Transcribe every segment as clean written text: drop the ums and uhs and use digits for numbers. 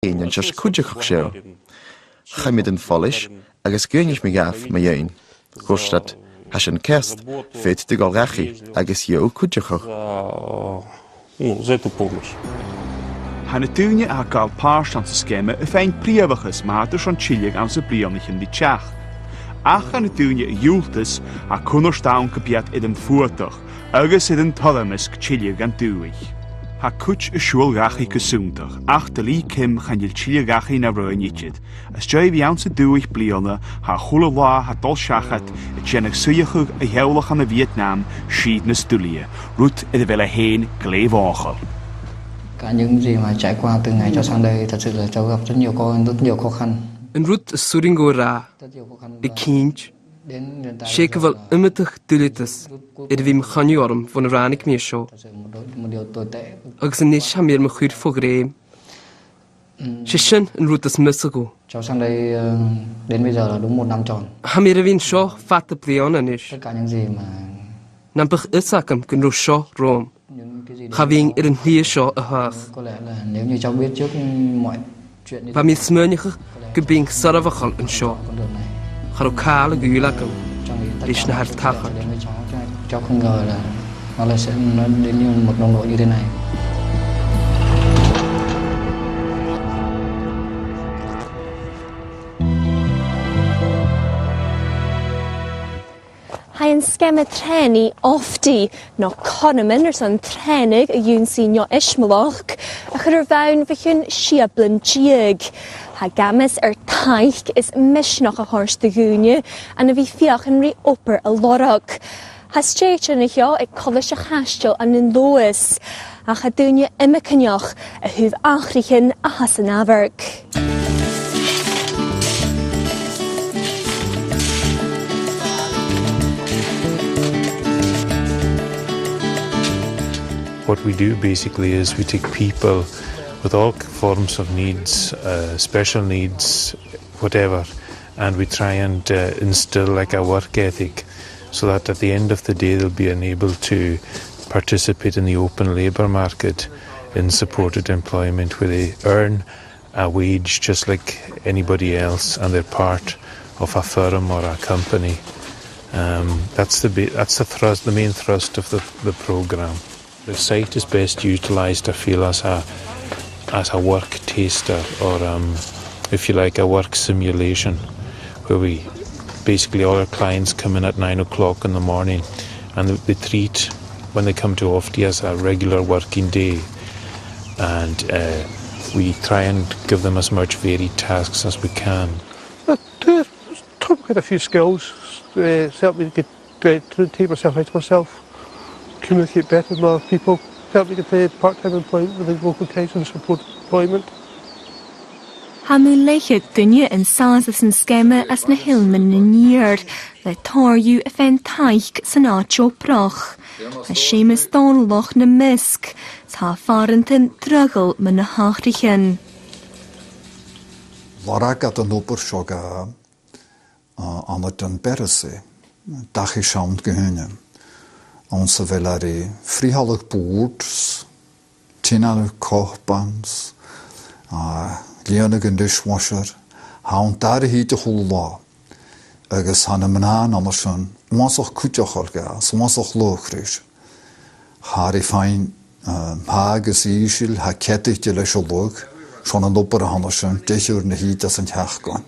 and just cúideach show. Chaimid an follish, agus gúnis me gaf ma dhéin. Gostat, has an kerst, fit de galrachi, agus yo cúideach. Hanna dúine a gal páist an sa scéime a féin príomhachas mátar an tíileag an sa blianach in di teach. Ach hanna dúine a dúltas a cúnar stán capiat iad an fuatach, agus iad an talamasc tíileag an dúich. Ha cúit a siúil gachaí cosúntach, ach de lí cim chanil tíileag gachaí na roiin iad. As dóibh an sa dúich bliana, ha chula lá ha dul seachat, a djenach suiachug a heolach an a Vietnam, siad na stúlia, rút iad a bheile héin gléimháchal. Cả những gì mà trải qua từ ngày cho sang đây thật sự là cháu gặp rất nhiều khó khăn. Yn rwyd y swrin go ra, y cynch, Sheik fel ymydych dwlitas, i'r fi mchani orm fo'n rannig mi esio. Agus yn nes hamir mychwyr ffogreim. Session yn rwyd ys mysygo. Cháu sang đây đến bây giờ là đúng 1 năm tròn. Hamir y fi'n sio fat y blion yn ish. Tất cả những gì mà... Nam bych ysacam gyn rw sio rom. Cha fi'n i'r yn hlir sio y hach. Có lẽ là nếu như cháu biết trước mọi chuyện... Fa mi smynnych gybyng sarafachol yn sio. Cha rw cael y gwyl agam. Rys na harth tachol. Cháu không ngờ là nó sẽ đến như một nông nỗi như thế này. Hain skema treni ofti no conaman or son trenig a yun sinio ishmalach a chur vaun vichun shiablin jiig. Ha gamas taich is mishnach a horse de gunye and a vi fiach and re upper a lorok. Ha straighten a collish a hastel and in lois. A chadunya immekanyoch a huv achrichin a hasanaverk. What we do basically is we take people with all forms of needs, special needs, whatever, and we try and instill like a work ethic so that at the end of the day they'll be enabled to participate in the open labour market in supported employment where they earn a wage just like anybody else and they're part of a firm or a company. That's the main thrust of the programme. The site is best utilised, I feel, as a work taster or, if you like, a work simulation, where we basically all our clients come in at 9 o'clock in the morning, and they treat when they come to Ofti as a regular working day, and we try and give them as much varied tasks as we can. Get a few skills, help me to take myself out of myself. Communicate better with other people, help me get part-time employment with the local council and support employment. Hamu leiche dunne in sazes en skemme as na hilmen in year, le tarju a fen taich san acho proch. A seamus donloch na misk, sa farentin druggle men na hachrichen. Waragat an oper shoga an het een berse, dachi sound gehunne. Onze velari frihallig boards, tinalig kochbands, leonig dishwasher, haun daar hiete hulwa. Agus hanna manan anderson, masoch kutjachalga, masoch lochrish. Hari fein hages isil, ha kettig de lesholog, schon an opera anderson, dichur na hiet as an hachgon.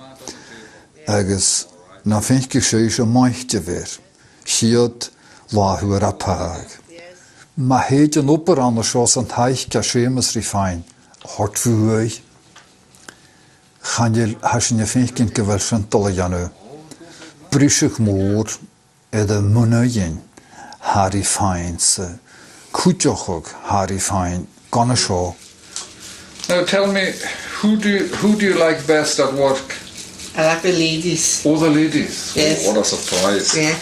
Agus na finke sheisha maichte weer, hiet Lahu rapag. Ma heet een opper aan de shows aan taich kashemes refine. Hart vuoi. Gaan je haschen je vinken gewelsen tolle janu. Brishig moor de munejen. Harry Fines. Kutjochog Harry Fine. Gonna show. Now tell me, who do you like best at work? I like the ladies. Oh, the ladies. Yes. Oh, what a surprise. Yeah.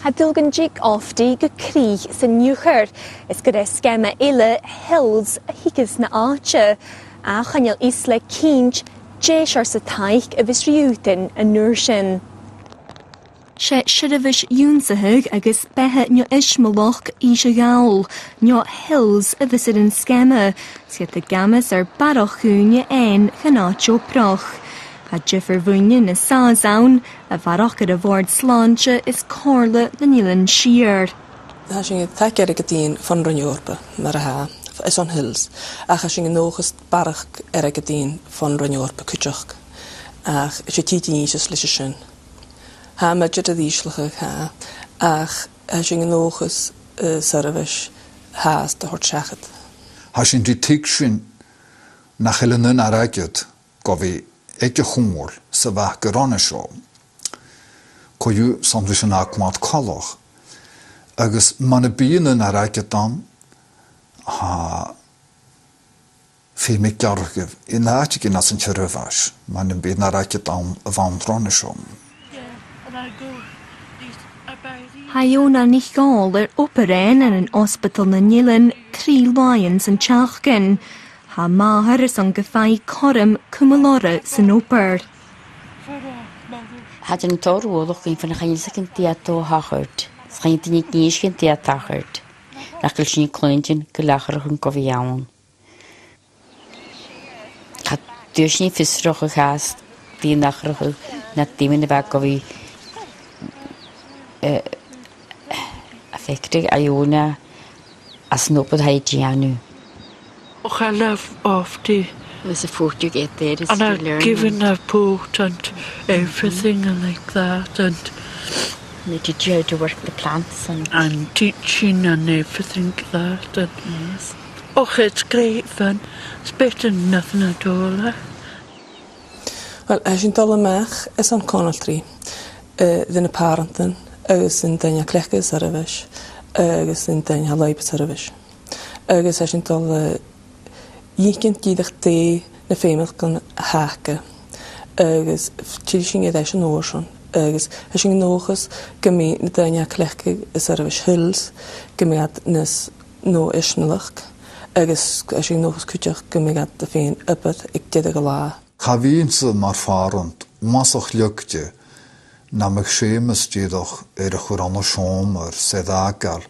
Ha dulgan jig ofti go krieg san nucher is go skema ile hills a hikas na arche a chanel isle kinch jeshar sa taich a visriutin a nurshin. sé siadahis dúnsathig agus bethe neo ismolach íse gaol, neo hills a visit in scema, siad the gamas barach chúne ein ganátio proch. A jiffer bhuine na sázaun, a bharach a bhord sláinte is cóirla na nílan siar. Tá sin take ar agadín fan ran Eòrpa, mar a ha, is on hills. Ach sin nóchas barach ar agadín fan ran Eòrpa cúteach. Ach sé títi níos leis sin. Ha me jyda díslach ha, ach sin nóchas sarafis haas de hort seachad. Ha sin di tig sin na chilenan aragad gofi ege chwmwr sa fach gyrone sio. Coiw samdwys yn agwad colwch. Agus man y byn yn aragad dan ha fi mi gargyf. I na ati gyn as yn tyrfas. Man y byn aragad dan y fan drone sio. Haiona ní gáil operain an ospital na Nílan 3 lions an teachgan. Ha máthar is an gefai corm cumulora san opar. Had an torwolch in van een second theater hachert. Schijnt in het niet geen theater hachert. Nachtel sin kleintje gelacher hun koviaun. Had dus niet visroge gaast die nachrige na team in de bak kovi. Affectig Iona as nopad haitianu. Och, I love ofty. There's a photo you get there. And I've given a pot and everything and like that, and they teach you how to work the plants and teaching and everything like that. And yes. Oh, it's great fun. It's better than nothing at all. Eh? Wel, sin dal amach is an conaltrí den a parentin agus in daine clechga sarafis agus in daine halaiba sarafis. Agus sin dal Iken dídach dé na féimach gan háca agus tí sin é an ósan agus sin nóchas go mé na daine clechca is arabis hills go méad nas nó isnalach agus sin nóchas cúteach go méad a féin upad ag dead go lá. Cha víonsa mar farant masach leugte na meg sémas díadach a chur anna seomar sédágar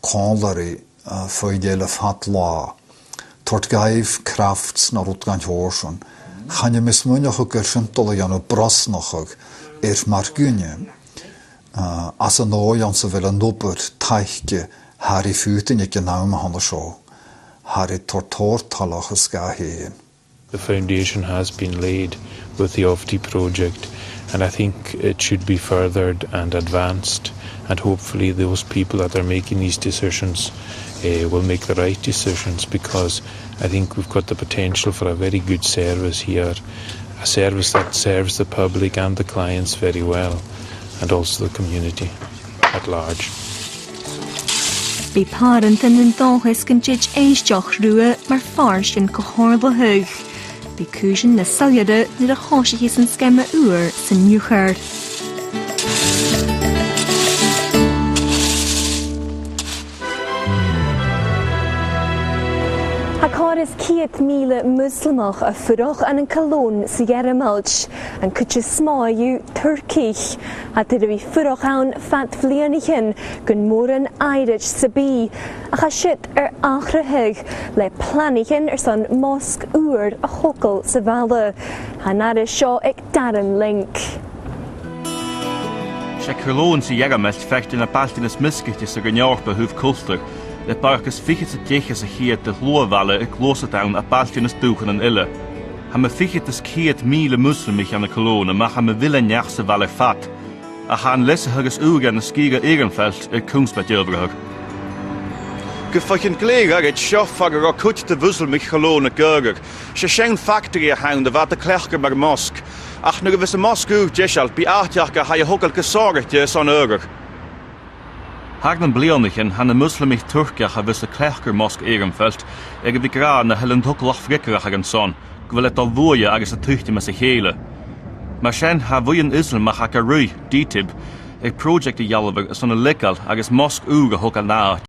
cólarí foidéile fat lá. Tort gaif crafts na rutgan hoorson. Gaan je mismunnig ook dolle janu brasnochig mar gunje. As een nooian ze willen nopper teichtje Harry futen ik je naam handen zo. Harry tortortalach ska heen. The foundation has been laid with the OFT project, and I think it should be furthered and advanced, and hopefully those people that are making these decisions will make the right decisions, because I think we've got the potential for a very good service here, a service that serves the public and the clients very well, and also the community at large. Bhí párantan an dáthas gan tiid éisteach rua mar far sin go hála thug. Bhí cúisin na saoide nuair a cháisithe san scéime uair san nniuchar. Is 100,000 Muslimach a furach an Cologne sa Ghearmailt an cúte smáú Turkich a dyd bhí furach an fat bhlianichin gon mór an airid sa bí a cha siit achrathig le planichin san Mosque uair a chocail sa bhela hanada seo ag Darren Linc. Sé Cologne sa Ghearmailt fechtí na baltínas miscichte sa Eòrpa thuh cultúr. Le barchas fichit sa déchas a chiad de Glóvalle ag Glósadaun a baltínas dúchan an ille. Ha me fichit is 100,000 muslimich an na Cologne, ma ha me ville neach sa valle fat. A ha an lesse hugus uga na skiga Egenfeld ag Kungsbad Jöbrug. Gefachin gléig ag sjofagar a kut de wuselmich Cologne gurgur. Se sén factory a haun de wat de klechger mar Mosque. Ach nu gewisse Mosque uw jesal, bi achtjacha ha je hokkel gesorgetje son urgur. Hagnan blionichen han de muslimich Turkach a wisse klechger Mosque Egenfeld, ag vi gra na helen hoklach frikkerach ag an son, gwelet al woje agus a tuchte me sich hele. Maar shen ha wojen isel mach ak a rui, ditib, ag project i jalver son a likal agus Mosque uge hokal na.